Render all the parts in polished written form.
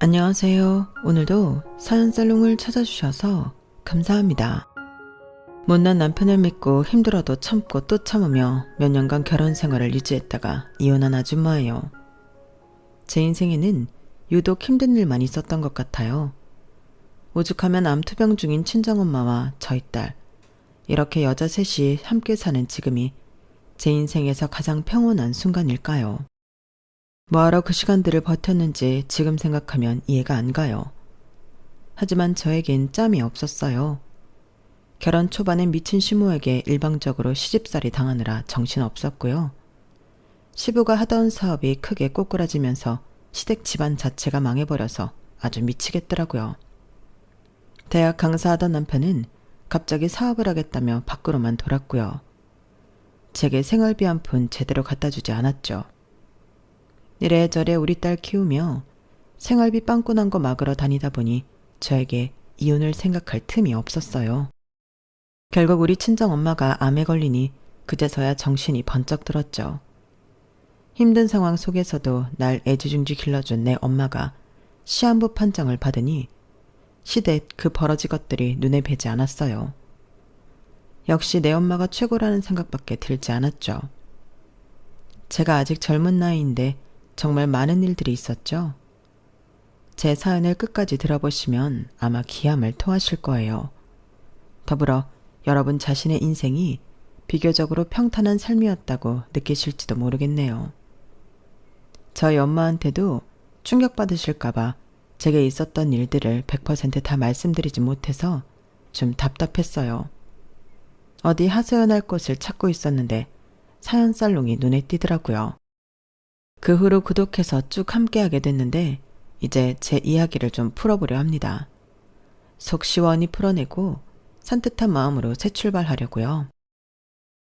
안녕하세요. 오늘도 사연살롱을 찾아주셔서 감사합니다. 못난 남편을 믿고 힘들어도 참고 또 참으며 몇 년간 결혼 생활을 유지했다가 이혼한 아줌마예요. 제 인생에는 유독 힘든 일만 있었던 것 같아요. 오죽하면 암투병 중인 친정엄마와 저희 딸, 이렇게 여자 셋이 함께 사는 지금이 제 인생에서 가장 평온한 순간일까요? 뭐하러 그 시간들을 버텼는지 지금 생각하면 이해가 안 가요. 하지만 저에겐 짬이 없었어요. 결혼 초반엔 미친 시모에게 일방적으로 시집살이 당하느라 정신 없었고요. 시부가 하던 사업이 크게 꼬꾸라지면서 시댁 집안 자체가 망해버려서 아주 미치겠더라고요. 대학 강사하던 남편은 갑자기 사업을 하겠다며 밖으로만 돌았고요. 제게 생활비 한 푼 제대로 갖다 주지 않았죠. 이래저래 우리 딸 키우며 생활비 빵꾸난 거 막으러 다니다 보니 저에게 이혼을 생각할 틈이 없었어요. 결국 우리 친정엄마가 암에 걸리니 그제서야 정신이 번쩍 들었죠. 힘든 상황 속에서도 날 애지중지 길러준 내 엄마가 시한부 판정을 받으니 시댁 그 버러지 것들이 눈에 뵈지 않았어요. 역시 내 엄마가 최고라는 생각밖에 들지 않았죠. 제가 아직 젊은 나이인데 정말 많은 일들이 있었죠. 제 사연을 끝까지 들어보시면 아마 기함을 토하실 거예요. 더불어 여러분 자신의 인생이 비교적으로 평탄한 삶이었다고 느끼실지도 모르겠네요. 저희 엄마한테도 충격받으실까봐 제게 있었던 일들을 100% 다 말씀드리지 못해서 좀 답답했어요. 어디 하소연할 곳을 찾고 있었는데 사연살롱이 눈에 띄더라고요. 그 후로 구독해서 쭉 함께하게 됐는데 이제 제 이야기를 좀 풀어보려 합니다. 속 시원히 풀어내고 산뜻한 마음으로 새 출발하려고요.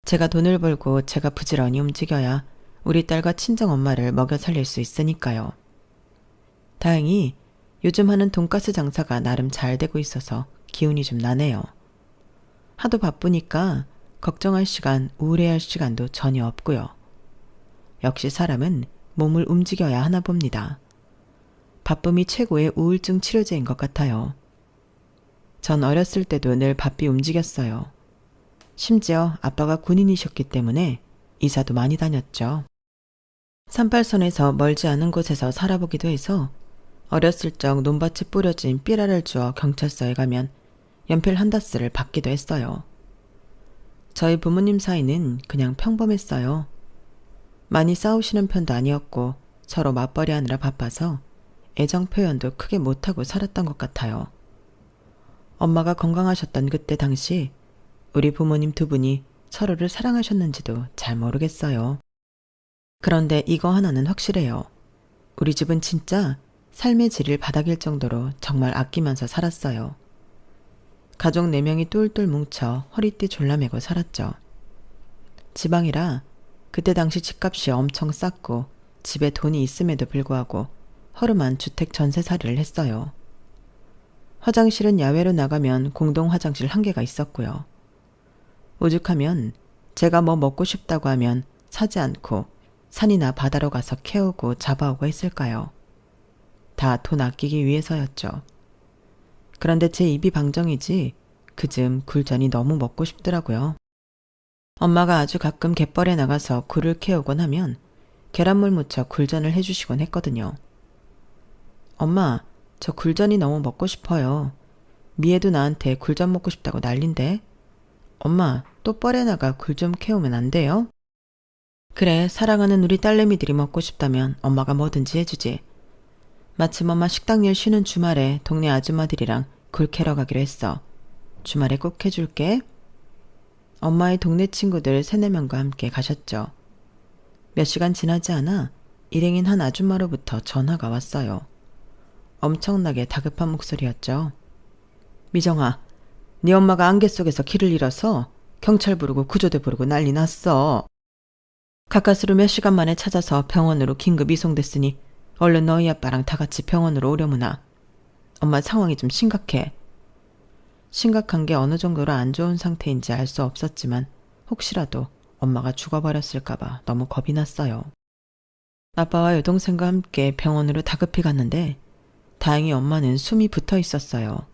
제가 돈을 벌고 제가 부지런히 움직여야 우리 딸과 친정엄마를 먹여 살릴 수 있으니까요. 다행히 요즘 하는 돈가스 장사가 나름 잘 되고 있어서 기운이 좀 나네요. 하도 바쁘니까 걱정할 시간, 우울해할 시간도 전혀 없고요. 역시 사람은 몸을 움직여야 하나 봅니다. 바쁨이 최고의 우울증 치료제인 것 같아요. 전 어렸을 때도 늘 바삐 움직였어요. 심지어 아빠가 군인이셨기 때문에 이사도 많이 다녔죠. 38선에서 멀지 않은 곳에서 살아보기도 해서 어렸을 적 논밭에 뿌려진 삐라를 주워 경찰서에 가면 연필 한 다스를 받기도 했어요. 저희 부모님 사이는 그냥 평범했어요. 많이 싸우시는 편도 아니었고 서로 맞벌이 하느라 바빠서 애정 표현도 크게 못하고 살았던 것 같아요. 엄마가 건강하셨던 그때 당시 우리 부모님 두 분이 서로를 사랑하셨는지도 잘 모르겠어요. 그런데 이거 하나는 확실해요. 우리 집은 진짜 삶의 질을 바닥일 정도로 정말 아끼면서 살았어요. 가족 4명이 똘똘 뭉쳐 허리띠 졸라매고 살았죠. 지방이라 그때 당시 집값이 엄청 쌌고 집에 돈이 있음에도 불구하고 허름한 주택 전세살이를 했어요. 화장실은 야외로 나가면 공동 화장실 1개가 있었고요. 오죽하면 제가 뭐 먹고 싶다고 하면 사지 않고 산이나 바다로 가서 캐오고 잡아오고 했을까요? 다 돈 아끼기 위해서였죠. 그런데 제 입이 방정이지 그즘 굴전이 너무 먹고 싶더라고요. 엄마가 아주 가끔 갯벌에 나가서 굴을 캐오곤 하면 계란물 묻혀 굴전을 해주시곤 했거든요. 엄마, 저 굴전이 너무 먹고 싶어요. 미애도 나한테 굴전 먹고 싶다고 난린데. 엄마, 또 뻘에 나가 굴 좀 캐오면 안 돼요? 그래, 사랑하는 우리 딸내미들이 먹고 싶다면 엄마가 뭐든지 해주지. 마침 엄마 식당일 쉬는 주말에 동네 아줌마들이랑 굴 캐러 가기로 했어. 주말에 꼭 해줄게. 엄마의 동네 친구들 3-4명과 함께 가셨죠. 몇 시간 지나지 않아 일행인 한 아줌마로부터 전화가 왔어요. 엄청나게 다급한 목소리였죠. 미정아, 네 엄마가 안개 속에서 길을 잃어서 경찰 부르고 구조대 부르고 난리 났어. 가까스로 몇 시간 만에 찾아서 병원으로 긴급 이송됐으니 얼른 너희 아빠랑 다 같이 병원으로 오려무나. 엄마 상황이 좀 심각해. 심각한 게 어느 정도로 안 좋은 상태인지 알 수 없었지만 혹시라도 엄마가 죽어버렸을까봐 너무 겁이 났어요. 아빠와 여동생과 함께 병원으로 다급히 갔는데 다행히 엄마는 숨이 붙어 있었어요.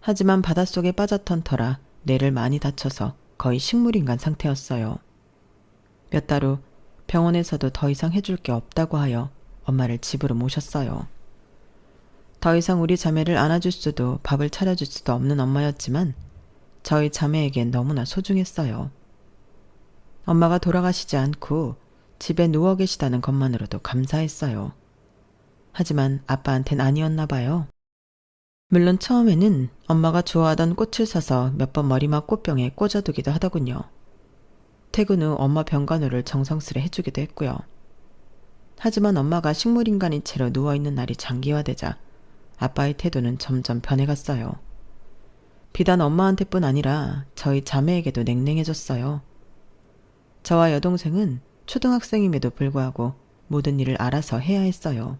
하지만 바닷속에 빠졌던 터라 뇌를 많이 다쳐서 거의 식물인간 상태였어요. 몇 달 후 병원에서도 더 이상 해줄 게 없다고 하여 엄마를 집으로 모셨어요. 더 이상 우리 자매를 안아줄 수도 밥을 차려줄 수도 없는 엄마였지만 저희 자매에겐 너무나 소중했어요. 엄마가 돌아가시지 않고 집에 누워 계시다는 것만으로도 감사했어요. 하지만 아빠한텐 아니었나 봐요. 물론 처음에는 엄마가 좋아하던 꽃을 사서 몇 번 머리맡 꽃병에 꽂아두기도 하더군요. 퇴근 후 엄마 병간호를 정성스레 해주기도 했고요. 하지만 엄마가 식물인간인 채로 누워있는 날이 장기화되자 아빠의 태도는 점점 변해갔어요. 비단 엄마한테뿐 아니라 저희 자매에게도 냉랭해졌어요. 저와 여동생은 초등학생임에도 불구하고 모든 일을 알아서 해야 했어요.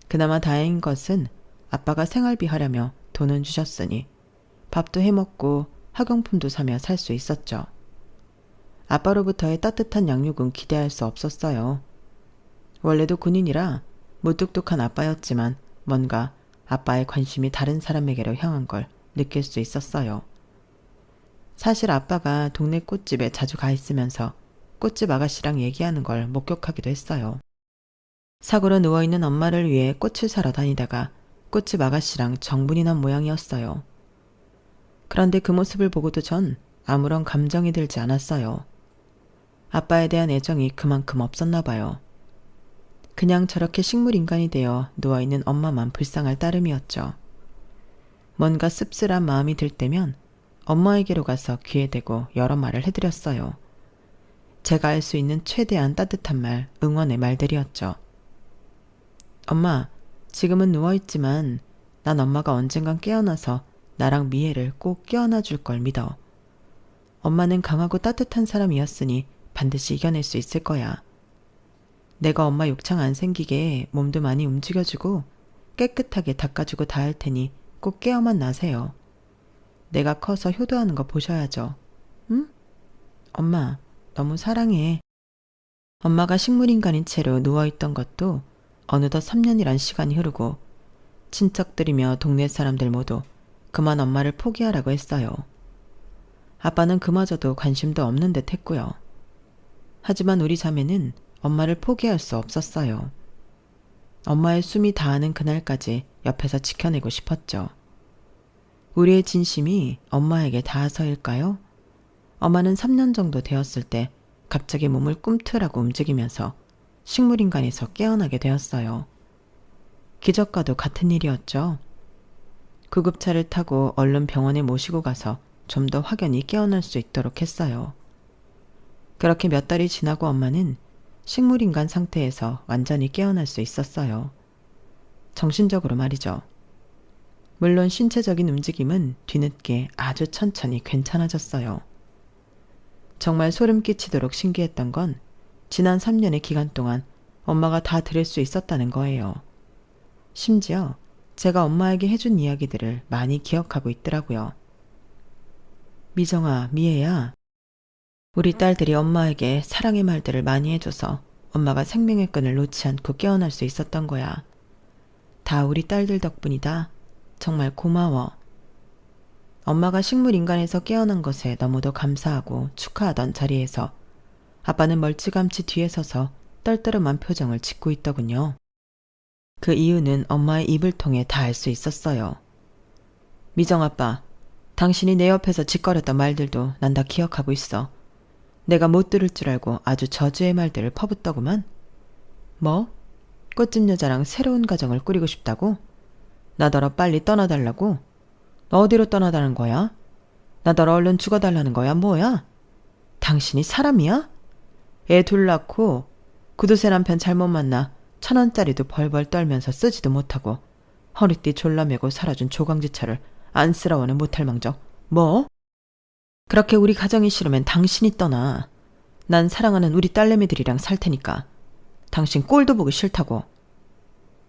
그나마 다행인 것은 아빠가 생활비 하려며 돈은 주셨으니 밥도 해먹고 학용품도 사며 살 수 있었죠. 아빠로부터의 따뜻한 양육은 기대할 수 없었어요. 원래도 군인이라 무뚝뚝한 아빠였지만 뭔가 아빠의 관심이 다른 사람에게로 향한 걸 느낄 수 있었어요. 사실 아빠가 동네 꽃집에 자주 가 있으면서 꽃집 아가씨랑 얘기하는 걸 목격하기도 했어요. 사고로 누워있는 엄마를 위해 꽃을 사러 다니다가 꽃집 아가씨랑 정분이 난 모양이었어요. 그런데 그 모습을 보고도 전 아무런 감정이 들지 않았어요. 아빠에 대한 애정이 그만큼 없었나 봐요. 그냥 저렇게 식물인간이 되어 누워있는 엄마만 불쌍할 따름이었죠. 뭔가 씁쓸한 마음이 들 때면 엄마에게로 가서 귀에 대고 여러 말을 해드렸어요. 제가 할 수 있는 최대한 따뜻한 말, 응원의 말들이었죠. 엄마, 지금은 누워있지만 난 엄마가 언젠간 깨어나서 나랑 미애를 꼭 깨어나 줄 걸 믿어. 엄마는 강하고 따뜻한 사람이었으니 반드시 이겨낼 수 있을 거야. 내가 엄마 욕창 안 생기게 몸도 많이 움직여주고 깨끗하게 닦아주고 다 할 테니 꼭 깨어만 나세요. 내가 커서 효도하는 거 보셔야죠. 응? 엄마, 너무 사랑해. 엄마가 식물인간인 채로 누워있던 것도 어느덧 3년이란 시간이 흐르고 친척들이며 동네 사람들 모두 그만 엄마를 포기하라고 했어요. 아빠는 그마저도 관심도 없는 듯 했고요. 하지만 우리 자매는 엄마를 포기할 수 없었어요. 엄마의 숨이 다하는 그날까지 옆에서 지켜내고 싶었죠. 우리의 진심이 엄마에게 닿아서일까요? 엄마는 3년 정도 되었을 때 갑자기 몸을 꿈틀하고 움직이면서 식물인간에서 깨어나게 되었어요. 기적과도 같은 일이었죠. 구급차를 타고 얼른 병원에 모시고 가서 좀 더 확연히 깨어날 수 있도록 했어요. 그렇게 몇 달이 지나고 엄마는 식물인간 상태에서 완전히 깨어날 수 있었어요. 정신적으로 말이죠. 물론 신체적인 움직임은 뒤늦게 아주 천천히 괜찮아졌어요. 정말 소름 끼치도록 신기했던 건 지난 3년의 기간 동안 엄마가 다 들을 수 있었다는 거예요. 심지어 제가 엄마에게 해준 이야기들을 많이 기억하고 있더라고요. 미정아, 미애야. 우리 딸들이 엄마에게 사랑의 말들을 많이 해줘서 엄마가 생명의 끈을 놓지 않고 깨어날 수 있었던 거야. 다 우리 딸들 덕분이다. 정말 고마워. 엄마가 식물인간에서 깨어난 것에 너무도 감사하고 축하하던 자리에서 아빠는 멀찌감치 뒤에 서서 떨떠름한 표정을 짓고 있더군요. 그 이유는 엄마의 입을 통해 다 알 수 있었어요. 미정아빠, 당신이 내 옆에서 짓거렸던 말들도 난 다 기억하고 있어. 내가 못 들을 줄 알고 아주 저주의 말들을 퍼붓더구만. 뭐? 꽃집 여자랑 새로운 가정을 꾸리고 싶다고? 나더러 빨리 떠나달라고? 너 어디로 떠나다는 거야? 나더러 얼른 죽어달라는 거야 뭐야? 당신이 사람이야? 애 둘 낳고 구두쇠 남편 잘못 만나 1,000원짜리도 벌벌 떨면서 쓰지도 못하고 허리띠 졸라매고 살아준 조강지처를 안쓰러워는 못할 망정. 뭐? 그렇게 우리 가정이 싫으면 당신이 떠나. 난 사랑하는 우리 딸내미들이랑 살 테니까. 당신 꼴도 보기 싫다고.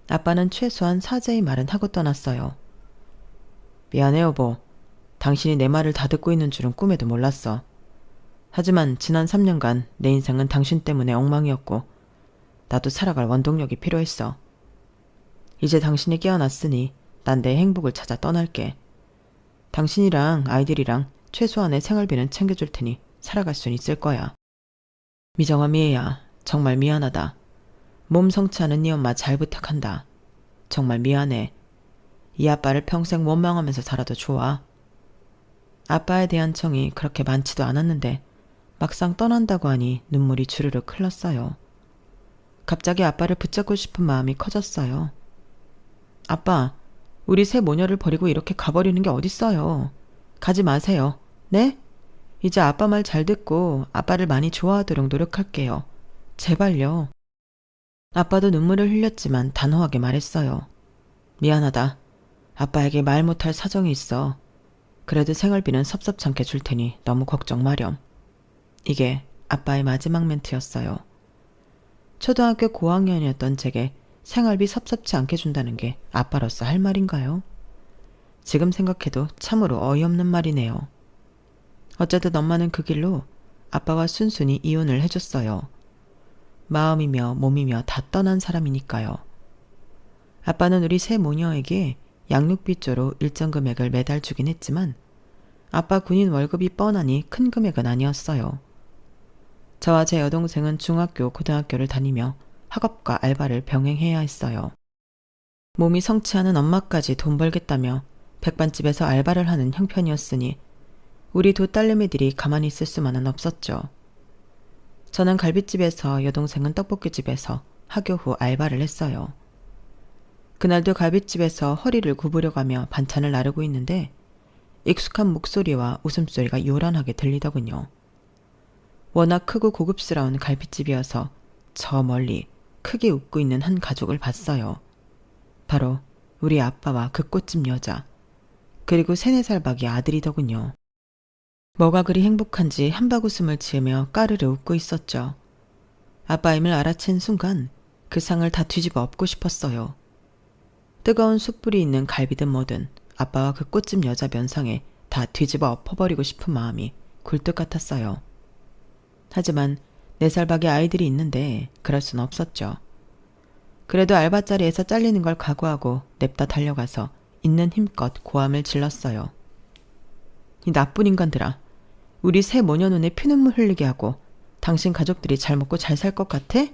아빠는 최소한 사죄의 말은 하고 떠났어요. 미안해 여보. 당신이 내 말을 다 듣고 있는 줄은 꿈에도 몰랐어. 하지만 지난 3년간 내 인생은 당신 때문에 엉망이었고 나도 살아갈 원동력이 필요했어. 이제 당신이 깨어났으니 난 내 행복을 찾아 떠날게. 당신이랑 아이들이랑 최소한의 생활비는 챙겨줄 테니 살아갈 순 있을 거야. 미정아 미애야, 정말 미안하다. 몸 성치 않은 네 엄마 잘 부탁한다. 정말 미안해. 이 아빠를 평생 원망하면서 살아도 좋아. 아빠에 대한 정이 그렇게 많지도 않았는데 막상 떠난다고 하니 눈물이 주르륵 흘렀어요. 갑자기 아빠를 붙잡고 싶은 마음이 커졌어요. 아빠, 우리 새 모녀를 버리고 이렇게 가버리는 게 어딨어요. 가지 마세요. 네? 이제 아빠 말 잘 듣고 아빠를 많이 좋아하도록 노력할게요. 제발요. 아빠도 눈물을 흘렸지만 단호하게 말했어요. 미안하다. 아빠에게 말 못할 사정이 있어. 그래도 생활비는 섭섭찮게 줄 테니 너무 걱정 마렴. 이게 아빠의 마지막 멘트였어요. 초등학교 고학년이었던 제게 생활비 섭섭치 않게 준다는 게 아빠로서 할 말인가요? 지금 생각해도 참으로 어이없는 말이네요. 어쨌든 엄마는 그 길로 아빠와 순순히 이혼을 해줬어요. 마음이며 몸이며 다 떠난 사람이니까요. 아빠는 우리 새 모녀에게 양육비조로 일정 금액을 매달 주긴 했지만 아빠 군인 월급이 뻔하니 큰 금액은 아니었어요. 저와 제 여동생은 중학교, 고등학교를 다니며 학업과 알바를 병행해야 했어요. 몸이 성치 않은 엄마까지 돈 벌겠다며 백반집에서 알바를 하는 형편이었으니 우리 두 딸내미들이 가만히 있을 수만은 없었죠. 저는 갈비집에서, 여동생은 떡볶이집에서 학교 후 알바를 했어요. 그날도 갈비집에서 허리를 구부려가며 반찬을 나르고 있는데 익숙한 목소리와 웃음소리가 요란하게 들리더군요. 워낙 크고 고급스러운 갈비집이어서 저 멀리 크게 웃고 있는 한 가족을 봤어요. 바로 우리 아빠와 그 꽃집 여자, 그리고 3-4살 박이 아들이더군요. 뭐가 그리 행복한지 한바구음을 지으며 까르르 웃고 있었죠. 아빠임을 알아챈 순간 그 상을 다 뒤집어 엎고 싶었어요. 뜨거운 숯불이 있는 갈비든 뭐든 아빠와 그 꽃집 여자 면상에 다 뒤집어 엎어버리고 싶은 마음이 굴뚝 같았어요. 하지만 4살 박의 아이들이 있는데 그럴 순 없었죠. 그래도 알바자리에서 잘리는 걸 각오하고 냅다 달려가서 있는 힘껏 고함을 질렀어요. 이 나쁜 인간들아, 우리 새 모녀 눈에 피눈물 흘리게 하고 당신 가족들이 잘 먹고 잘 살 것 같아?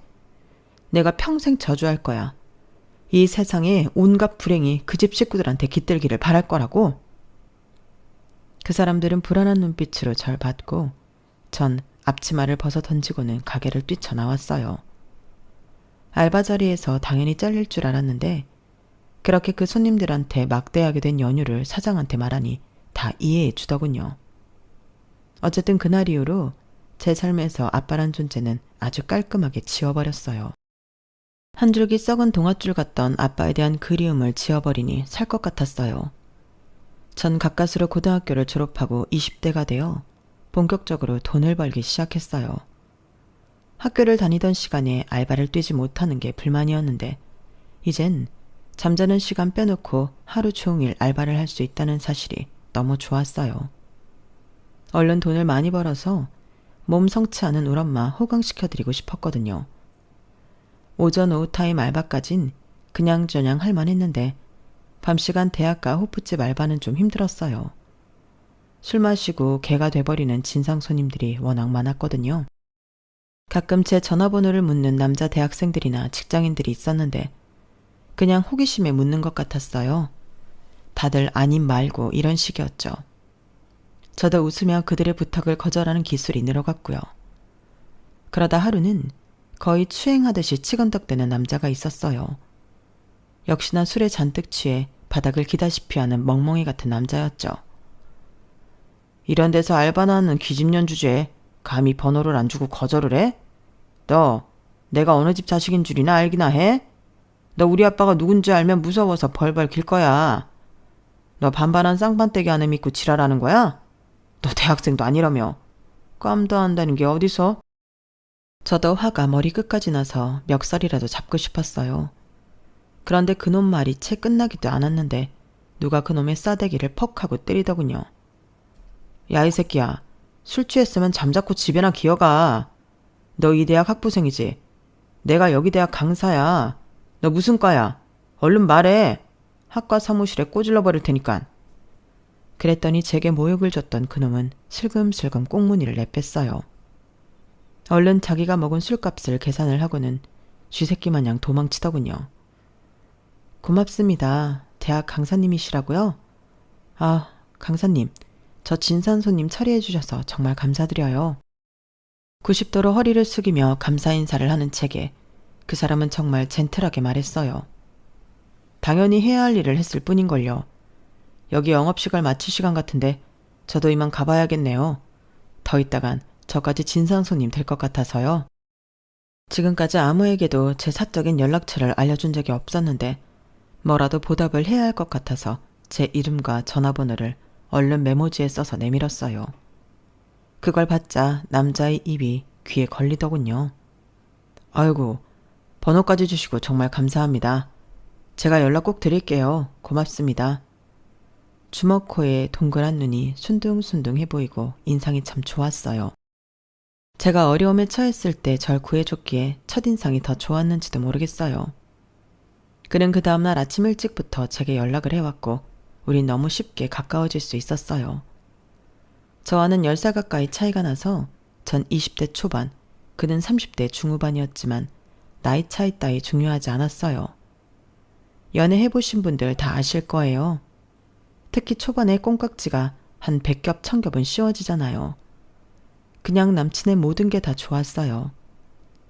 내가 평생 저주할 거야. 이 세상에 온갖 불행이 그 집 식구들한테 깃들기를 바랄 거라고. 그 사람들은 불안한 눈빛으로 절 봤고 전 앞치마를 벗어 던지고는 가게를 뛰쳐나왔어요. 알바 자리에서 당연히 잘릴 줄 알았는데 그렇게 그 손님들한테 막대하게 된 연유를 사장한테 말하니 다 이해해 주더군요. 어쨌든 그날 이후로 제 삶에서 아빠란 존재는 아주 깔끔하게 지워버렸어요. 한 줄기 썩은 동아줄 같던 아빠에 대한 그리움을 지워버리니 살 것 같았어요. 전 가까스로 고등학교를 졸업하고 20대가 되어 본격적으로 돈을 벌기 시작했어요. 학교를 다니던 시간에 알바를 뛰지 못하는 게 불만이었는데 이젠 잠자는 시간 빼놓고 하루 종일 알바를 할 수 있다는 사실이 너무 좋았어요. 얼른 돈을 많이 벌어서 몸 성치 않은 우리 엄마 호강시켜드리고 싶었거든요. 오전 오후 타임 알바까진 그냥저냥 할만했는데 밤시간 대학가 호프집 알바는 좀 힘들었어요. 술 마시고 개가 돼버리는 진상 손님들이 워낙 많았거든요. 가끔 제 전화번호를 묻는 남자 대학생들이나 직장인들이 있었는데 그냥 호기심에 묻는 것 같았어요. 다들 아님 말고 이런 식이었죠. 저도 웃으며 그들의 부탁을 거절하는 기술이 늘어갔고요. 그러다 하루는 거의 추행하듯이 치근덕대는 남자가 있었어요. 역시나 술에 잔뜩 취해 바닥을 기다시피 하는 멍멍이 같은 남자였죠. 이런 데서 알바나 하는 기집년 주제에 감히 번호를 안 주고 거절을 해? 너 내가 어느 집 자식인 줄이나 알기나 해? 너 우리 아빠가 누군지 알면 무서워서 벌벌 길 거야. 너 반반한 쌍반떼기 안에 믿고 지랄하는 거야? 너 대학생도 아니라며. 깜도 한다는 게 어디서? 저도 화가 머리 끝까지 나서 멱살이라도 잡고 싶었어요. 그런데 그놈 말이 채 끝나기도 않았는데 누가 그놈의 싸대기를 퍽 하고 때리더군요. 야, 이 새끼야. 술 취했으면 잠자코 집에나 기어가. 너 이 대학 학부생이지? 내가 여기 대학 강사야. 너 무슨 과야? 얼른 말해. 학과 사무실에 꼬질러 버릴 테니깐. 그랬더니 제게 모욕을 줬던 그놈은 슬금슬금 꽁무니를 내뺐어요. 얼른 자기가 먹은 술값을 계산을 하고는 쥐새끼 마냥 도망치더군요. 고맙습니다. 대학 강사님이시라고요? 아, 강사님. 저 진산 손님 처리해 주셔서 정말 감사드려요. 90도로 허리를 숙이며 감사 인사를 하는 체게 그 사람은 정말 젠틀하게 말했어요. 당연히 해야 할 일을 했을 뿐인걸요. 여기 영업시간 마칠 시간 같은데 저도 이만 가봐야겠네요. 더 있다간 저까지 진상 손님 될 것 같아서요. 지금까지 아무에게도 제 사적인 연락처를 알려준 적이 없었는데 뭐라도 보답을 해야 할 것 같아서 제 이름과 전화번호를 얼른 메모지에 써서 내밀었어요. 그걸 받자 남자의 입이 귀에 걸리더군요. 아이고, 번호까지 주시고 정말 감사합니다. 제가 연락 꼭 드릴게요. 고맙습니다. 주먹코에 동그란 눈이 순둥순둥해 보이고 인상이 참 좋았어요. 제가 어려움에 처했을 때 절 구해줬기에 첫인상이 더 좋았는지도 모르겠어요. 그는 그 다음날 아침 일찍부터 제게 연락을 해왔고 우린 너무 쉽게 가까워질 수 있었어요. 저와는 10살 가까이 차이가 나서 전 20대 초반, 그는 30대 중후반이었지만 나이 차이 따위 중요하지 않았어요. 연애해보신 분들 다 아실 거예요. 특히 초반에 꽁깍지가 한 100겹 1000겹은 씌워지잖아요. 그냥 남친의 모든 게 다 좋았어요.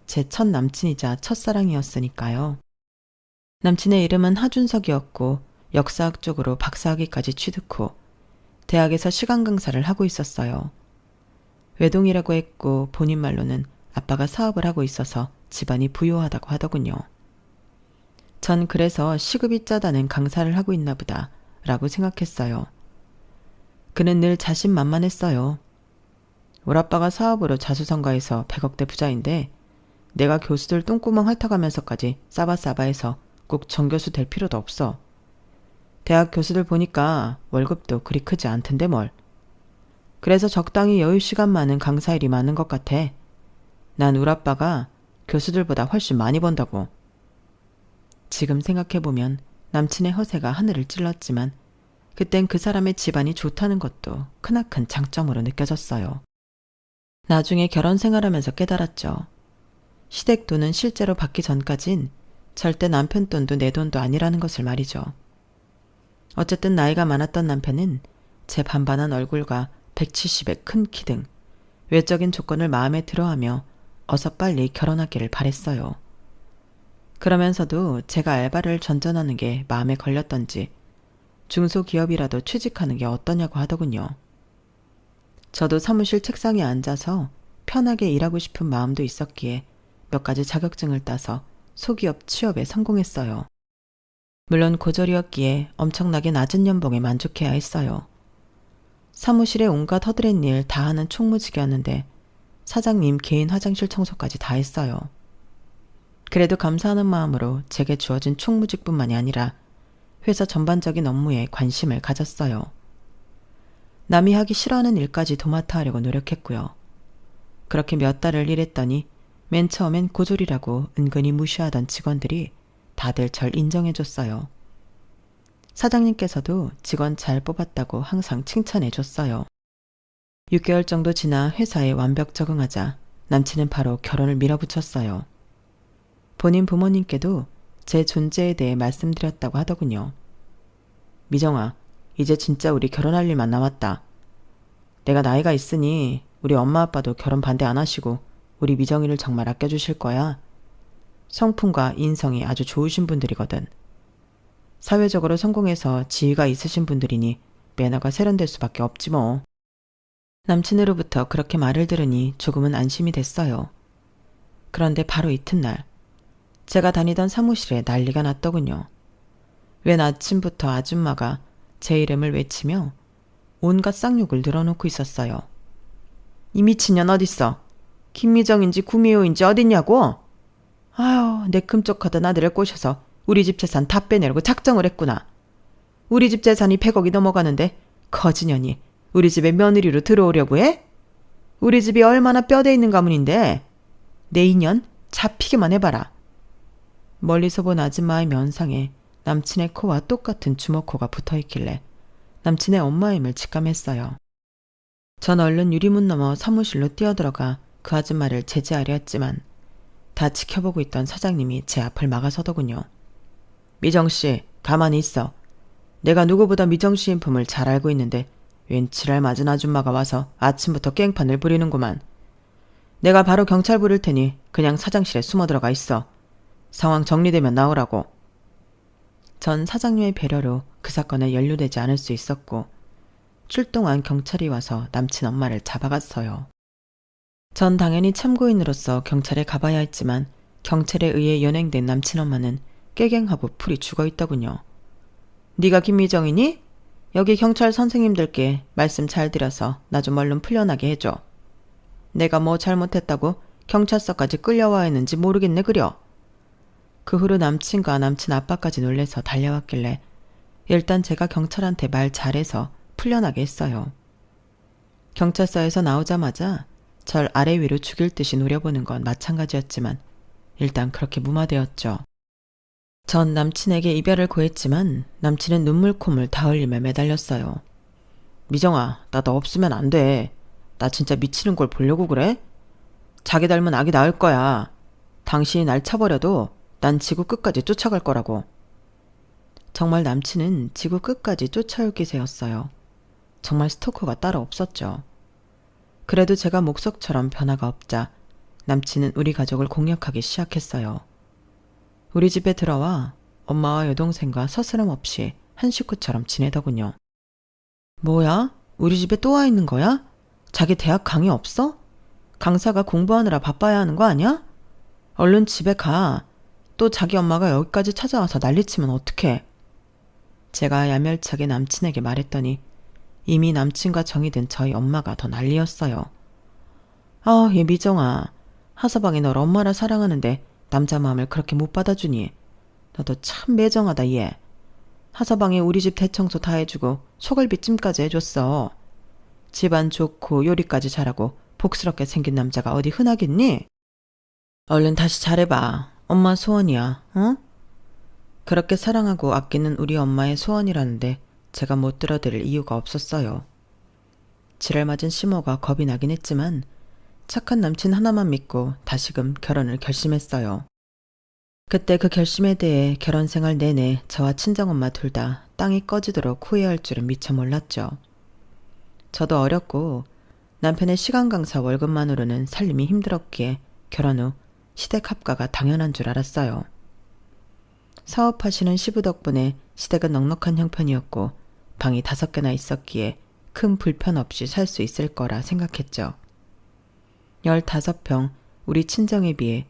제 첫 남친이자 첫사랑이었으니까요. 남친의 이름은 하준석이었고 역사학 쪽으로 박사학위까지 취득 후 대학에서 시간 강사를 하고 있었어요. 외동이라고 했고 본인 말로는 아빠가 사업을 하고 있어서 집안이 부유하다고 하더군요. 전 그래서 시급이 짜다는 강사를 하고 있나 보다 라고 생각했어요. 그는 늘 자신만만했어요. 우리 아빠가 사업으로 자수성가해서 100억대 부자인데 내가 교수들 똥구멍 핥아가면서까지 싸바싸바해서 꼭 정교수 될 필요도 없어. 대학 교수들 보니까 월급도 그리 크지 않던데 뭘. 그래서 적당히 여유 시간 많은 강사 일이 많은 것 같아. 난 우리 아빠가 교수들보다 훨씬 많이 번다고. 지금 생각해보면 남친의 허세가 하늘을 찔렀지만 그땐 그 사람의 집안이 좋다는 것도 크나큰 장점으로 느껴졌어요. 나중에 결혼 생활하면서 깨달았죠. 시댁 돈은 실제로 받기 전까진 절대 남편 돈도 내 돈도 아니라는 것을 말이죠. 어쨌든 나이가 많았던 남편은 제 반반한 얼굴과 170의 큰 키 등 외적인 조건을 마음에 들어하며 어서 빨리 결혼하기를 바랬어요. 그러면서도 제가 알바를 전전하는 게 마음에 걸렸던지 중소기업이라도 취직하는 게 어떠냐고 하더군요. 저도 사무실 책상에 앉아서 편하게 일하고 싶은 마음도 있었기에 몇 가지 자격증을 따서 소기업 취업에 성공했어요. 물론 고졸이었기에 엄청나게 낮은 연봉에 만족해야 했어요. 사무실에 온갖 허드렛 일 다 하는 총무직이었는데 사장님 개인 화장실 청소까지 다 했어요. 그래도 감사하는 마음으로 제게 주어진 총무직뿐만이 아니라 회사 전반적인 업무에 관심을 가졌어요. 남이 하기 싫어하는 일까지 도맡아 하려고 노력했고요. 그렇게 몇 달을 일했더니 맨 처음엔 고졸이라고 은근히 무시하던 직원들이 다들 절 인정해줬어요. 사장님께서도 직원 잘 뽑았다고 항상 칭찬해줬어요. 6개월 정도 지나 회사에 완벽 적응하자 남친은 바로 결혼을 밀어붙였어요. 본인 부모님께도 제 존재에 대해 말씀드렸다고 하더군요. 미정아, 이제 진짜 우리 결혼할 일만 남았다. 내가 나이가 있으니 우리 엄마 아빠도 결혼 반대 안 하시고 우리 미정이를 정말 아껴주실 거야. 성품과 인성이 아주 좋으신 분들이거든. 사회적으로 성공해서 지위가 있으신 분들이니 매너가 세련될 수밖에 없지 뭐. 남친으로부터 그렇게 말을 들으니 조금은 안심이 됐어요. 그런데 바로 이튿날 제가 다니던 사무실에 난리가 났더군요. 웬 아침부터 아줌마가 제 이름을 외치며 온갖 쌍욕을 늘어놓고 있었어요. 이 미친년 어딨어? 김미정인지 구미호인지 어딨냐고? 아유, 내 끔찍하던 아들을 꼬셔서 우리 집 재산 다 빼내려고 작정을 했구나. 우리 집 재산이 100억이 넘어가는데 거지년이 우리 집에 며느리로 들어오려고 해? 우리 집이 얼마나 뼈대 있는 가문인데 내 인연 잡히기만 해봐라. 멀리서 본 아줌마의 면상에 남친의 코와 똑같은 주먹코가 붙어있길래 남친의 엄마임을 직감했어요. 전 얼른 유리문 넘어 사무실로 뛰어들어가 그 아줌마를 제지하려 했지만 다 지켜보고 있던 사장님이 제 앞을 막아서더군요. 미정씨, 가만히 있어. 내가 누구보다 미정씨 인품을 잘 알고 있는데 웬 지랄 맞은 아줌마가 와서 아침부터 깽판을 부리는구만. 내가 바로 경찰 부를 테니 그냥 사장실에 숨어 들어가 있어. 상황 정리되면 나오라고. 전 사장님의 배려로 그 사건에 연루되지 않을 수 있었고 출동한 경찰이 와서 남친 엄마를 잡아갔어요. 전 당연히 참고인으로서 경찰에 가봐야 했지만 경찰에 의해 연행된 남친 엄마는 깨갱하고 풀이 죽어있더군요. 네가 김미정이니? 여기 경찰 선생님들께 말씀 잘 드려서 나 좀 얼른 풀려나게 해줘. 내가 뭐 잘못했다고 경찰서까지 끌려와 했는지 모르겠네 그려. 그 후로 남친과 남친 아빠까지 놀래서 달려왔길래 일단 제가 경찰한테 말 잘해서 풀려나게 했어요. 경찰서에서 나오자마자 절 아래 위로 죽일 듯이 노려보는 건 마찬가지였지만 일단 그렇게 무마되었죠. 전 남친에게 이별을 고했지만 남친은 눈물 콧물 다 흘리며 매달렸어요. 미정아, 나 너 없으면 안 돼. 나 진짜 미치는 걸 보려고 그래? 자기 닮은 아기 낳을 거야. 당신이 날 쳐버려도 난 지구 끝까지 쫓아갈 거라고. 정말 남친은 지구 끝까지 쫓아올 기세였어요. 정말 스토커가 따로 없었죠. 그래도 제가 목석처럼 변화가 없자 남친은 우리 가족을 공략하기 시작했어요. 우리 집에 들어와 엄마와 여동생과 서스럼 없이 한 식구처럼 지내더군요. 뭐야? 우리 집에 또 와 있는 거야? 자기 대학 강의 없어? 강사가 공부하느라 바빠야 하는 거 아니야? 얼른 집에 가. 또 자기 엄마가 여기까지 찾아와서 난리치면 어떡해. 제가 야멸차게 남친에게 말했더니 이미 남친과 정이 든 저희 엄마가 더 난리였어요. 아, 얘 미정아. 하서방이 널 엄마라 사랑하는데 남자 마음을 그렇게 못 받아주니. 너도 참 매정하다 얘. 하서방이 우리 집 대청소 다 해주고 소갈비찜까지 해줬어. 집안 좋고 요리까지 잘하고 복스럽게 생긴 남자가 어디 흔하겠니? 얼른 다시 잘해봐. 엄마 소원이야. 응? 그렇게 사랑하고 아끼는 우리 엄마의 소원이라는데 제가 못 들어드릴 이유가 없었어요. 지랄 맞은 시모가 겁이 나긴 했지만 착한 남친 하나만 믿고 다시금 결혼을 결심했어요. 그때 그 결심에 대해 결혼 생활 내내 저와 친정엄마 둘 다 땅이 꺼지도록 후회할 줄은 미처 몰랐죠. 저도 어렸고 남편의 시간 강사 월급만으로는 살림이 힘들었기에 결혼 후 시댁 합가가 당연한 줄 알았어요. 사업하시는 시부 덕분에 시댁은 넉넉한 형편이었고 방이 5개나 있었기에 큰 불편 없이 살 수 있을 거라 생각했죠. 15평 우리 친정에 비해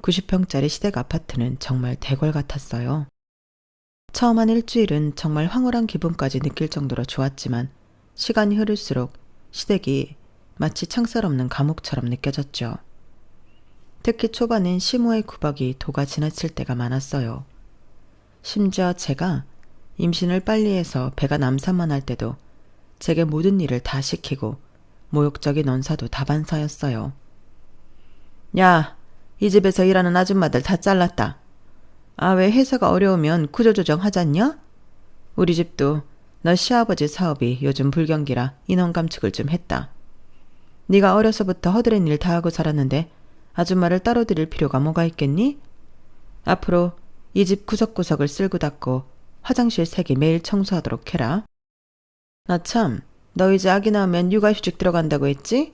90평짜리 시댁 아파트는 정말 대궐 같았어요. 처음 한 일주일은 정말 황홀한 기분까지 느낄 정도로 좋았지만 시간이 흐를수록 시댁이 마치 창살 없는 감옥처럼 느껴졌죠. 특히 초반엔 시모의 구박이 도가 지나칠 때가 많았어요. 심지어 제가 임신을 빨리 해서 배가 남산만 할 때도 제게 모든 일을 다 시키고 모욕적인 언사도 다반사였어요. 야, 이 집에서 일하는 아줌마들 다 잘랐다. 아, 왜 회사가 어려우면 구조조정 하잖냐? 우리 집도 너 시아버지 사업이 요즘 불경기라 인원 감축을 좀 했다. 네가 어려서부터 허드렛 일 다 하고 살았는데 아줌마를 따로 들일 필요가 뭐가 있겠니? 앞으로 이 집 구석구석을 쓸고 닦고 화장실 색이 매일 청소하도록 해라. 나 참, 너 이제 아기 낳으면 육아휴직 들어간다고 했지?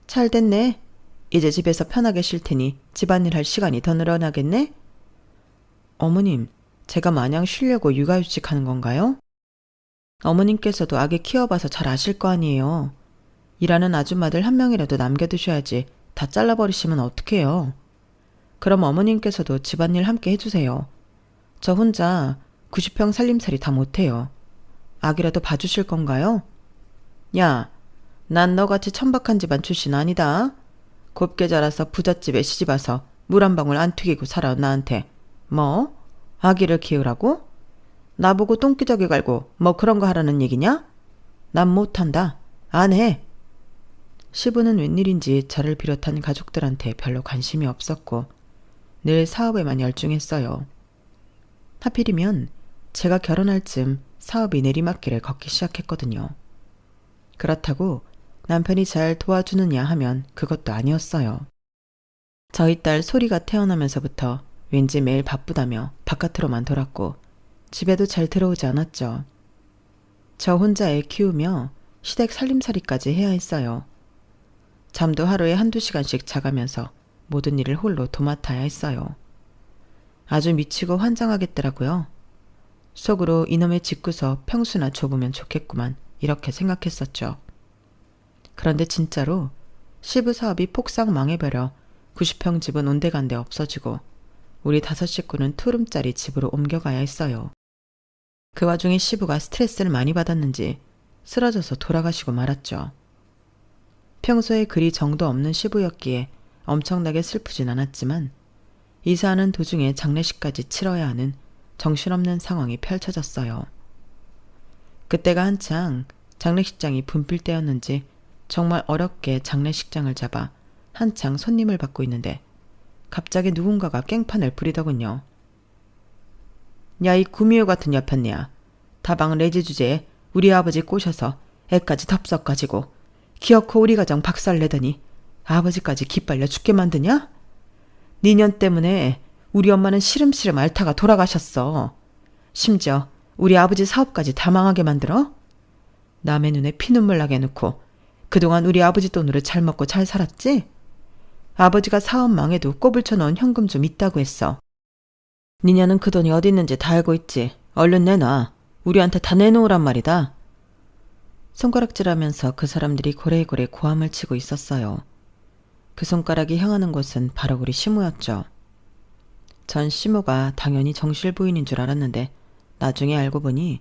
잘 됐네. 이제 집에서 편하게 쉴 테니 집안일 할 시간이 더 늘어나겠네? 어머님, 제가 마냥 쉬려고 육아휴직 하는 건가요? 어머님께서도 아기 키워봐서 잘 아실 거 아니에요. 일하는 아줌마들 한 명이라도 남겨두셔야지 다 잘라버리시면 어떡해요. 그럼 어머님께서도 집안일 함께 해주세요. 저 혼자 90평 살림살이 다 못해요. 아기라도 봐주실 건가요? 야, 난 너같이 천박한 집안 출신 아니다. 곱게 자라서 부잣집에 시집와서 물 한 방울 안 튀기고 살아온 나한테 뭐? 아기를 키우라고? 나보고 똥기저귀 갈고 뭐 그런 거 하라는 얘기냐? 난 못한다. 안 해. 시부는 웬일인지 저를 비롯한 가족들한테 별로 관심이 없었고 늘 사업에만 열중했어요. 하필이면 제가 결혼할 즈음 사업이 내리막길을 걷기 시작했거든요. 그렇다고 남편이 잘 도와주느냐 하면 그것도 아니었어요. 저희 딸 소리가 태어나면서부터 왠지 매일 바쁘다며 바깥으로만 돌았고 집에도 잘 들어오지 않았죠. 저 혼자 애 키우며 시댁 살림살이까지 해야 했어요. 잠도 하루에 한두 시간씩 자가면서 모든 일을 홀로 도맡아야 했어요. 아주 미치고 환장하겠더라고요. 속으로 이놈의 집구석 평수나 좁으면 좋겠구만 이렇게 생각했었죠. 그런데 진짜로 시부 사업이 폭삭 망해버려 90평 집은 온데간데 없어지고 우리 5 식구는 투룸짜리 집으로 옮겨가야 했어요. 그 와중에 시부가 스트레스를 많이 받았는지 쓰러져서 돌아가시고 말았죠. 평소에 그리 정도 없는 시부였기에 엄청나게 슬프진 않았지만 이사하는 도중에 장례식까지 치러야 하는 정신없는 상황이 펼쳐졌어요. 그때가 한창 장례식장이 붐빌 때였는지 정말 어렵게 장례식장을 잡아 한창 손님을 받고 있는데 갑자기 누군가가 깽판을 부리더군요. 야, 이 구미호 같은 여편네야. 다방 레지 주제에 우리 아버지 꼬셔서 애까지 덥석 가지고 기어코 우리 가정 박살내더니 아버지까지 기빨려 죽게 만드냐? 니년 때문에 우리 엄마는 시름시름 앓다가 돌아가셨어. 심지어 우리 아버지 사업까지 다 망하게 만들어? 남의 눈에 피눈물 나게 해놓고 그동안 우리 아버지 돈으로 잘 먹고 잘 살았지? 아버지가 사업 망해도 꼬불 쳐놓은 현금 좀 있다고 했어. 니냐는 그 돈이 어디 있는지 다 알고 있지. 얼른 내놔. 우리한테 다 내놓으란 말이다. 손가락질하면서 그 사람들이 고래고래 고함을 치고 있었어요. 그 손가락이 향하는 곳은 바로 우리 시모였죠. 전 시모가 당연히 정실 부인인 줄 알았는데 나중에 알고 보니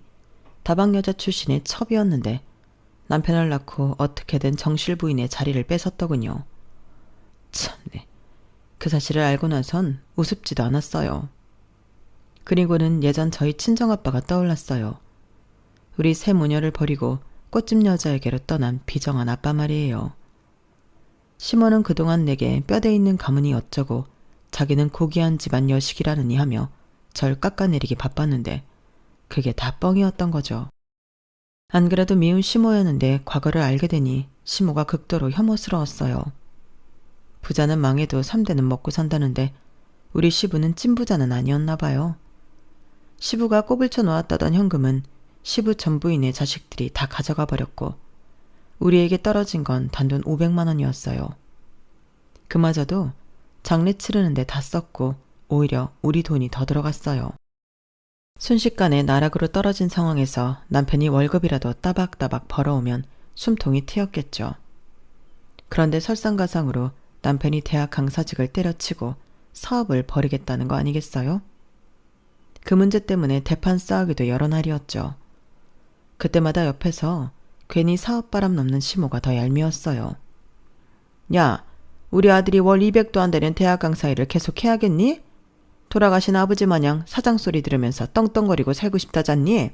다방 여자 출신의 첩이었는데 남편을 낳고 어떻게든 정실 부인의 자리를 뺏었더군요. 참네. 그 사실을 알고 나선 우습지도 않았어요. 그리고는 예전 저희 친정아빠가 떠올랐어요. 우리 새 모녀를 버리고 꽃집 여자에게로 떠난 비정한 아빠 말이에요. 시모는 그동안 내게 뼈대 있는 가문이 어쩌고 자기는 고귀한 집안 여식이라느니 하며 절 깎아내리기 바빴는데 그게 다 뻥이었던 거죠. 안 그래도 미운 시모였는데 과거를 알게 되니 시모가 극도로 혐오스러웠어요. 부자는 망해도 3대는 먹고 산다는데 우리 시부는 찐부자는 아니었나 봐요. 시부가 꼬불쳐 놓았다던 현금은 시부 전부인의 자식들이 다 가져가 버렸고 우리에게 떨어진 건 단돈 500만 원이었어요. 그마저도 장례 치르는데 다 썼고 오히려 우리 돈이 더 들어갔어요. 순식간에 나락으로 떨어진 상황에서 남편이 월급이라도 따박따박 벌어오면 숨통이 트였겠죠. 그런데 설상가상으로 남편이 대학 강사직을 때려치고 사업을 벌이겠다는 거 아니겠어요? 그 문제 때문에 대판 싸우기도 여러 날이었죠. 그때마다 옆에서 괜히 사업바람 넘는 시모가 더 얄미웠어요. 야, 우리 아들이 월 200도 안 되는 대학 강사 일을 계속 해야겠니? 돌아가신 아버지 마냥 사장 소리 들으면서 떵떵거리고 살고 싶다잖니?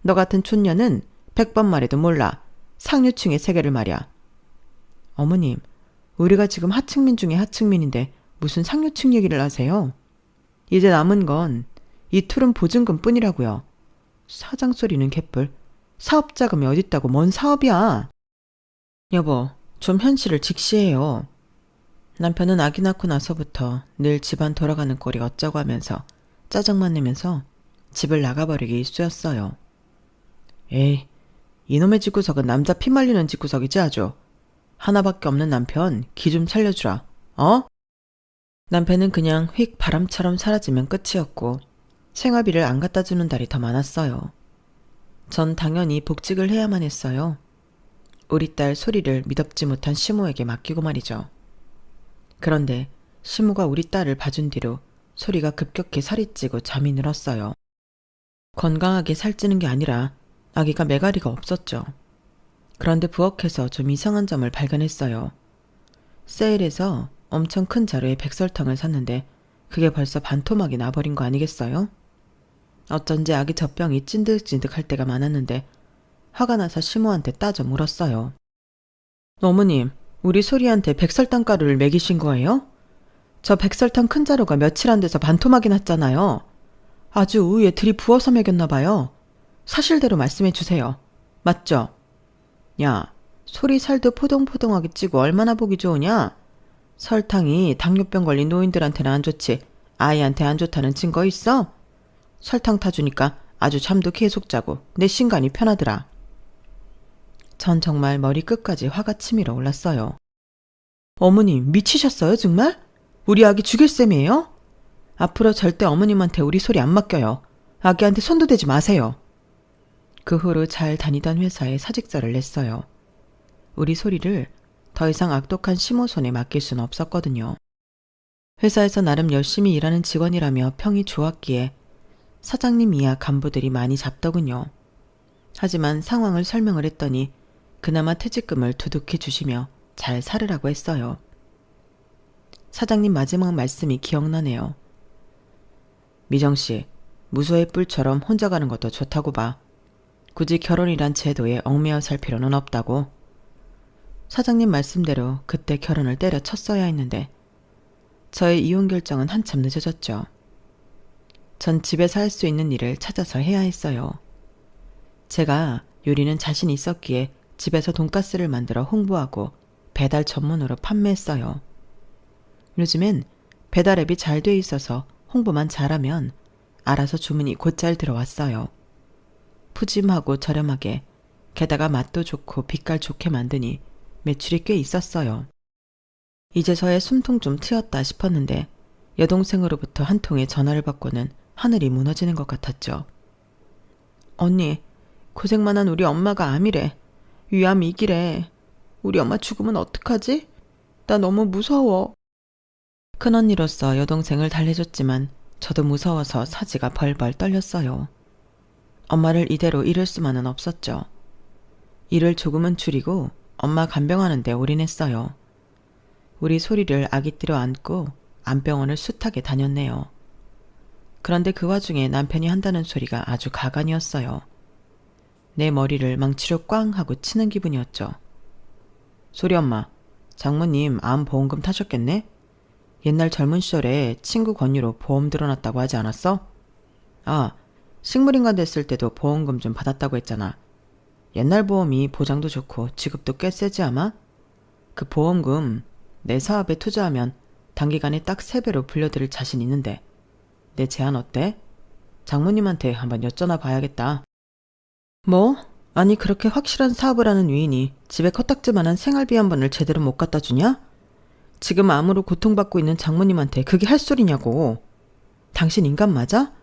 너 같은 촌년은 100번 말해도 몰라. 상류층의 세계를 말이야. 어머님, 우리가 지금 하층민 중에 하층민인데 무슨 상류층 얘기를 하세요? 이제 남은 건 이 투룸 보증금 뿐이라고요. 사장 소리는 개뿔. 사업 자금이 어딨다고 뭔 사업이야. 여보, 좀 현실을 직시해요. 남편은 아기 낳고 나서부터 늘 집안 돌아가는 꼴이 어쩌고 하면서 짜증만 내면서 집을 나가버리기 일쑤였어요. 에이, 이놈의 집구석은 남자 피 말리는 집구석이지 아주. 하나밖에 없는 남편 기 좀 살려주라. 어? 남편은 그냥 휙 바람처럼 사라지면 끝이었고 생활비를 안 갖다 주는 달이 더 많았어요. 전 당연히 복직을 해야만 했어요. 우리 딸 소리를 미덥지 못한 시모에게 맡기고 말이죠. 그런데 시모가 우리 딸을 봐준 뒤로 소리가 급격히 살이 찌고 잠이 늘었어요. 건강하게 살찌는 게 아니라 아기가 매가리가 없었죠. 그런데 부엌에서 좀 이상한 점을 발견했어요. 세일에서 엄청 큰 자루에 백설탕을 샀는데 그게 벌써 반토막이 나버린 거 아니겠어요? 어쩐지 아기 젖병이 찐득찐득할 때가 많았는데 화가 나서 시모한테 따져 물었어요. 어머님, 우리 소리한테 백설탕 가루를 먹이신 거예요? 저 백설탕 큰 자루가 며칠 안 돼서 반토막이 났잖아요. 아주 우유에 들이부어서 먹였나 봐요. 사실대로 말씀해 주세요. 맞죠? 야, 소리 살도 포동포동하게 찌고 얼마나 보기 좋으냐? 설탕이 당뇨병 걸린 노인들한테는 안 좋지 아이한테 안 좋다는 증거 있어? 설탕 타주니까 아주 잠도 계속 자고 내 신간이 편하더라. 전 정말 머리 끝까지 화가 치밀어 올랐어요. 어머님 미치셨어요 정말? 우리 아기 죽일 셈이에요? 앞으로 절대 어머님한테 우리 소리 안 맡겨요. 아기한테 손도 대지 마세요. 그 후로 잘 다니던 회사에 사직서를 냈어요. 우리 소리를 더 이상 악독한 시모 손에 맡길 수는 없었거든요. 회사에서 나름 열심히 일하는 직원이라며 평이 좋았기에 사장님 이하 간부들이 많이 잡더군요. 하지만 상황을 설명을 했더니 그나마 퇴직금을 두둑히 주시며 잘 살으라고 했어요. 사장님 마지막 말씀이 기억나네요. 미정씨, 무소의 뿔처럼 혼자 가는 것도 좋다고 봐. 굳이 결혼이란 제도에 얽매여 살 필요는 없다고. 사장님 말씀대로 그때 결혼을 때려쳤어야 했는데 저의 이혼 결정은 한참 늦어졌죠. 전 집에서 할 수 있는 일을 찾아서 해야 했어요. 제가 요리는 자신 있었기에 집에서 돈가스를 만들어 홍보하고 배달 전문으로 판매했어요. 요즘엔 배달 앱이 잘 돼 있어서 홍보만 잘하면 알아서 주문이 곧잘 들어왔어요. 푸짐하고 저렴하게 게다가 맛도 좋고 빛깔 좋게 만드니 매출이 꽤 있었어요. 이제서야 숨통 좀 트였다 싶었는데 여동생으로부터 한 통의 전화를 받고는 하늘이 무너지는 것 같았죠. 언니, 고생만 한 우리 엄마가 암이래. 위암 2기래. 우리 엄마 죽으면 어떡하지? 나 너무 무서워. 큰언니로서 여동생을 달래줬지만 저도 무서워서 사지가 벌벌 떨렸어요. 엄마를 이대로 잃을 수만은 없었죠. 일을 조금은 줄이고 엄마 간병하는 데 올인했어요. 우리 소리를 아기띠로 안고 암병원을 숱하게 다녔네요. 그런데 그 와중에 남편이 한다는 소리가 아주 가관이었어요. 내 머리를 망치로 꽝 하고 치는 기분이었죠. 소리 엄마, 장모님 암 보험금 타셨겠네? 옛날 젊은 시절에 친구 권유로 보험 들어놨다고 하지 않았어? 아, 식물인간 됐을 때도 보험금 좀 받았다고 했잖아. 옛날 보험이 보장도 좋고 지급도 꽤 세지 아마? 그 보험금 내 사업에 투자하면 단기간에 딱 3배로 불려드릴 자신 있는데 내 제안 어때? 장모님한테 한번 여쭤나 봐야겠다. 뭐? 아니 그렇게 확실한 사업을 하는 위인이 집에 코딱지만한 생활비 한 번을 제대로 못 갖다 주냐? 지금 암으로 고통받고 있는 장모님한테 그게 할 소리냐고. 당신 인간 맞아?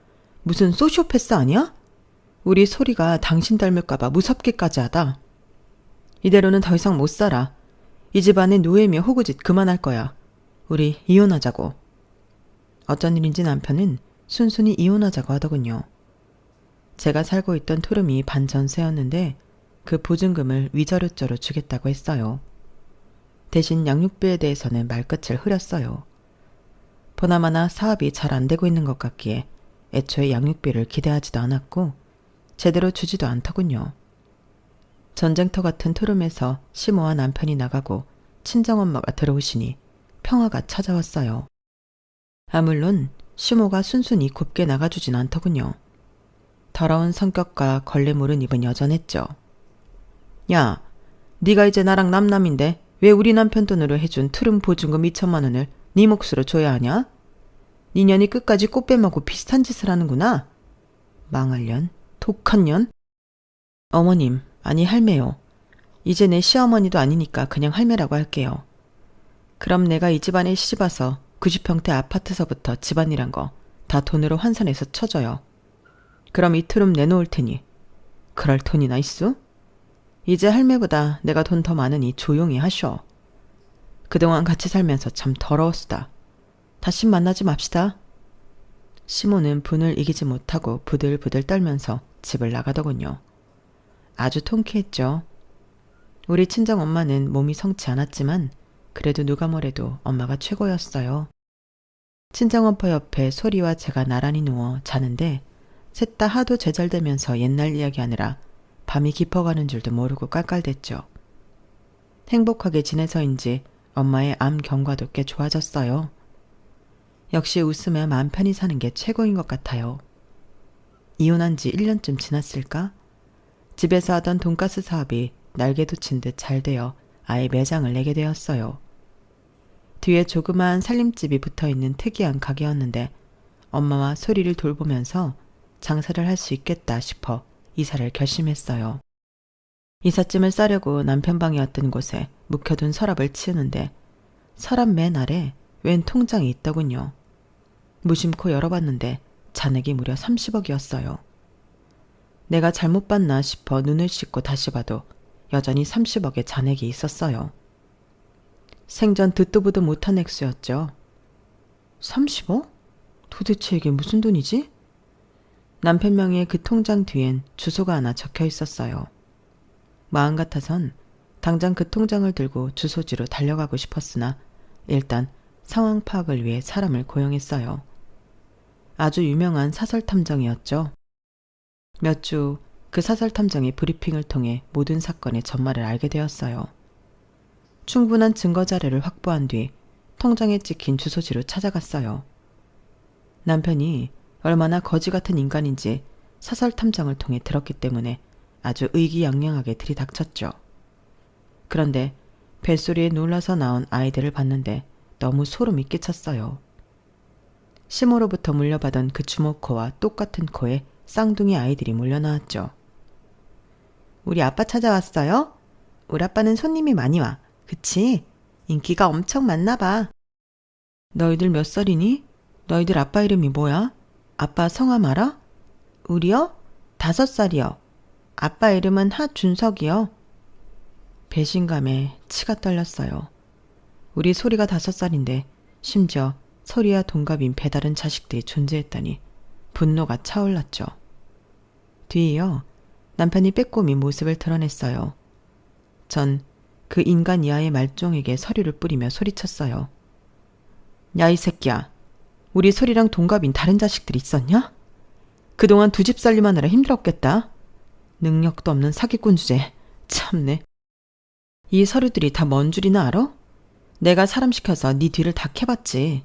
무슨 소시오패스 아니야? 우리 소리가 당신 닮을까봐 무섭기까지 하다. 이대로는 더 이상 못 살아. 이 집안의 노예며 호구짓 그만할 거야. 우리 이혼하자고. 어쩐 일인지 남편은 순순히 이혼하자고 하더군요. 제가 살고 있던 투룸이 반전세였는데 그 보증금을 위자료조로 주겠다고 했어요. 대신 양육비에 대해서는 말끝을 흐렸어요. 보나마나 사업이 잘 안 되고 있는 것 같기에 애초에 양육비를 기대하지도 않았고 제대로 주지도 않더군요. 전쟁터 같은 투룸에서 시모와 남편이 나가고 친정엄마가 들어오시니 평화가 찾아왔어요. 물론 시모가 순순히 곱게 나가주진 않더군요. 더러운 성격과 걸레 모른 입은 여전했죠. 야, 네가 이제 나랑 남남인데 왜 우리 남편 돈으로 해준 트름 보증금 2천만 원을 네 몫으로 줘야 하냐? 네 년이 끝까지 꽃 빼먹고 비슷한 짓을 하는구나. 망할 년, 독한 년. 어머님, 아니 할매요. 이제 내 시어머니도 아니니까 그냥 할매라고 할게요. 그럼 내가 이 집안에 시집와서 90평대 아파트서부터 집안이란 거 다 돈으로 환산해서 쳐줘요. 그럼 이 트름 내놓을 테니 그럴 돈이나 있어? 이제 할매보다 내가 돈 더 많으니 조용히 하셔. 그동안 같이 살면서 참 더러웠수다. 다시 만나지 맙시다. 시모는 분을 이기지 못하고 부들부들 떨면서 집을 나가더군요. 아주 통쾌했죠. 우리 친정엄마는 몸이 성치 않았지만 그래도 누가 뭐래도 엄마가 최고였어요. 친정엄마 옆에 소리와 제가 나란히 누워 자는데 셋 다 하도 제잘되면서 옛날 이야기하느라 밤이 깊어가는 줄도 모르고 깔깔댔죠. 행복하게 지내서인지 엄마의 암 경과도 꽤 좋아졌어요. 역시 웃으며 마음 편히 사는 게 최고인 것 같아요. 이혼한 지 1년쯤 지났을까? 집에서 하던 돈가스 사업이 날개도 친 듯 잘 되어 아예 매장을 내게 되었어요. 뒤에 조그마한 살림집이 붙어있는 특이한 가게였는데 엄마와 소리를 돌보면서 장사를 할 수 있겠다 싶어 이사를 결심했어요. 이삿짐을 싸려고 남편 방이었던 곳에 묵혀둔 서랍을 치우는데 서랍 맨 아래 웬 통장이 있더군요. 무심코 열어봤는데 잔액이 무려 30억이었어요. 내가 잘못 봤나 싶어 눈을 씻고 다시 봐도 여전히 30억의 잔액이 있었어요. 생전 듣도 보도 못한 액수였죠. 30억? 도대체 이게 무슨 돈이지? 남편 명의의 그 통장 뒤엔 주소가 하나 적혀 있었어요. 마음 같아선 당장 그 통장을 들고 주소지로 달려가고 싶었으나 일단 상황 파악을 위해 사람을 고용했어요. 아주 유명한 사설탐정이었죠. 몇 주 그 사설탐정의 브리핑을 통해 모든 사건의 전말을 알게 되었어요. 충분한 증거 자료를 확보한 뒤 통장에 찍힌 주소지로 찾아갔어요. 남편이 얼마나 거지 같은 인간인지 사설탐정을 통해 들었기 때문에 아주 의기양양하게 들이닥쳤죠. 그런데 벨소리에 놀라서 나온 아이들을 봤는데 너무 소름이 끼쳤어요. 시모로부터 물려받은 그 주먹코와 똑같은 코에 쌍둥이 아이들이 몰려나왔죠. 우리 아빠 찾아왔어요? 우리 아빠는 손님이 많이 와. 그치? 인기가 엄청 많나 봐. 너희들 몇 살이니? 너희들 아빠 이름이 뭐야? 아빠 성함 알아? 우리요? 5살이요. 아빠 이름은 하준석이요. 배신감에 치가 떨렸어요. 우리 소리가 5살인데 심지어 소리와 동갑인 배다른 자식들이 존재했다니 분노가 차올랐죠. 뒤이어 남편이 빼꼼히 모습을 드러냈어요. 전 그 인간 이하의 말종에게 서류를 뿌리며 소리쳤어요. 야, 이 새끼야. 우리 소리랑 동갑인 다른 자식들이 있었냐? 그동안 두 집 살림하느라 힘들었겠다. 능력도 없는 사기꾼 주제. 참네. 이 서류들이 다 뭔 줄이나 알아? 내가 사람 시켜서 네 뒤를 다 캐봤지.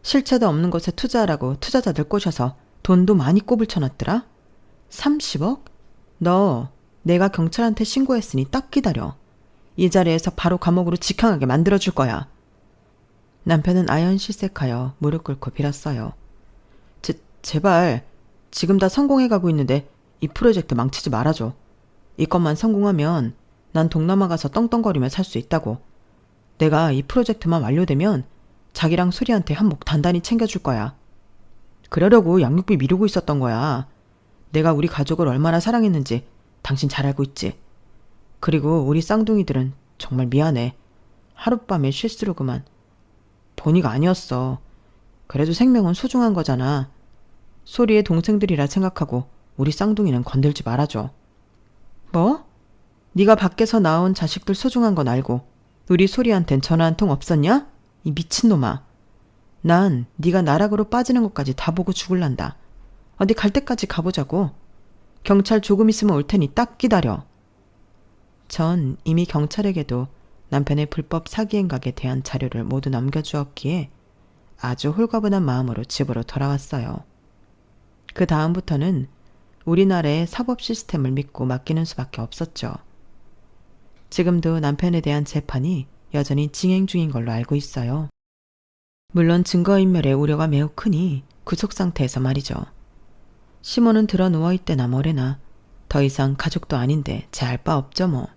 실체도 없는 곳에 투자하라고 투자자들 꼬셔서 돈도 많이 꼬불 쳐놨더라. 30억? 너 내가 경찰한테 신고했으니 딱 기다려. 이 자리에서 바로 감옥으로 직항하게 만들어줄 거야. 남편은 아연실색하여 무릎 꿇고 빌었어요. 제발 지금 다 성공해가고 있는데 이 프로젝트 망치지 말아줘. 이것만 성공하면 난 동남아 가서 떵떵거리며 살 수 있다고. 내가 이 프로젝트만 완료되면 자기랑 수리한테 한몫 단단히 챙겨줄 거야. 그러려고 양육비 미루고 있었던 거야. 내가 우리 가족을 얼마나 사랑했는지 당신 잘 알고 있지. 그리고 우리 쌍둥이들은 정말 미안해. 하룻밤에 실수로 그만. 본의가 아니었어. 그래도 생명은 소중한 거잖아. 소리의 동생들이라 생각하고 우리 쌍둥이는 건들지 말아줘. 뭐? 네가 밖에서 나온 자식들 소중한 건 알고 우리 소리한텐 전화 한 통 없었냐? 이 미친놈아. 난 네가 나락으로 빠지는 것까지 다 보고 죽을란다. 어디 갈 때까지 가보자고. 경찰 조금 있으면 올 테니 딱 기다려. 전 이미 경찰에게도 남편의 불법 사기 행각에 대한 자료를 모두 넘겨주었기에 아주 홀가분한 마음으로 집으로 돌아왔어요. 그 다음부터는 우리나라의 사법 시스템을 믿고 맡기는 수밖에 없었죠. 지금도 남편에 대한 재판이 여전히 진행 중인 걸로 알고 있어요. 물론 증거인멸의 우려가 매우 크니 구속 상태에서 말이죠. 시모는 들어 누워있대나 뭐래나 더 이상 가족도 아닌데 제 알 바 없죠 뭐.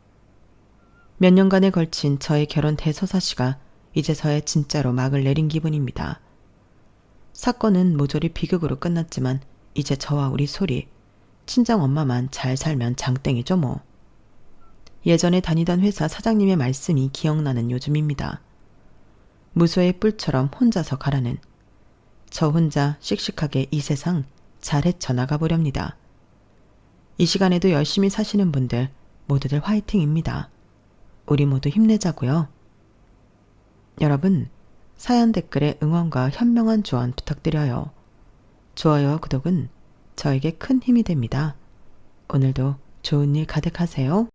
몇 년간에 걸친 저의 결혼 대서사시가 이제서야 진짜로 막을 내린 기분입니다. 사건은 모조리 비극으로 끝났지만 이제 저와 우리 소리, 친정엄마만 잘 살면 장땡이죠 뭐. 예전에 다니던 회사 사장님의 말씀이 기억나는 요즘입니다. 무소의 뿔처럼 혼자서 가라는. 저 혼자 씩씩하게 이 세상 잘 헤쳐나가 보렵니다. 이 시간에도 열심히 사시는 분들 모두들 화이팅입니다. 우리 모두 힘내자고요. 여러분, 사연 댓글에 응원과 현명한 조언 부탁드려요. 좋아요와 구독은 저에게 큰 힘이 됩니다. 오늘도 좋은 일 가득하세요.